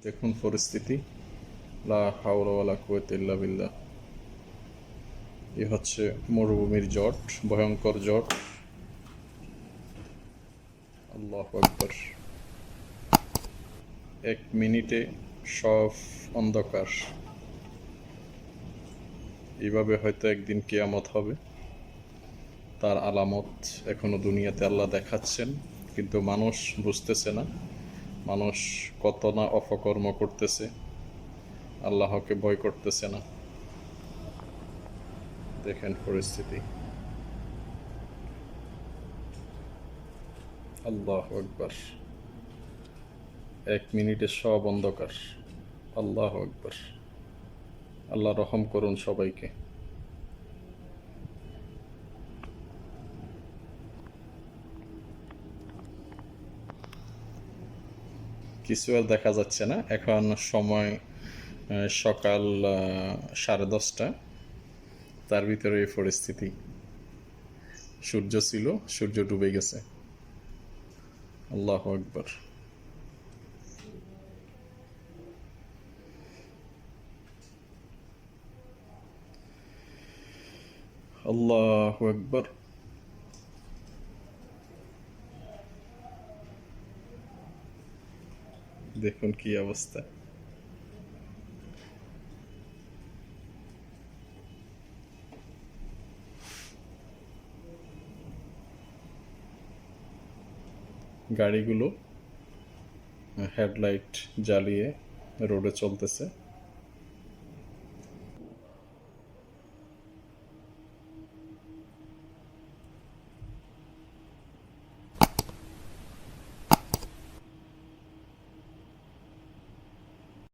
দেখুন পরিস্থিতি, লা হাওলা ওয়ালা কুওয়াতা ইল্লা বিল্লাহ। এ হচ্ছে মরুভূমির জট, ভয়ঙ্কর জট। আল্লাহু আকবার। 1 মিনিটে সব অন্ধকার। এইভাবে হয়তো একদিন কিয়ামত হবে। তার আলামত এখনো দুনিয়াতে আল্লাহ দেখাচ্ছেন, কিন্তু মানুষ বুঝতেছে না। মানুষ কত না অপকর্ম করতেছে, আল্লাহকে ভয় করতেছে না। দেখেন পরিস্থিতি। আল্লাহু আকবার। 1 মিনিটে সব অন্ধকার। আল্লাহু আকবার। আল্লাহ রহম করুন সবাইকে। কিছু আর দেখা যাচ্ছে না। এখন সময় সকাল 10:30। তার ভিতরে এই পরিস্থিতি। সূর্য ছিল, সূর্য ডুবে গেছে। আল্লাহু আকবার। আল্লাহু আকবার। দেখুন কি অবস্থা। গাড়িগুলো হেডলাইট জ্বালিয়ে রোডে চলতেছে।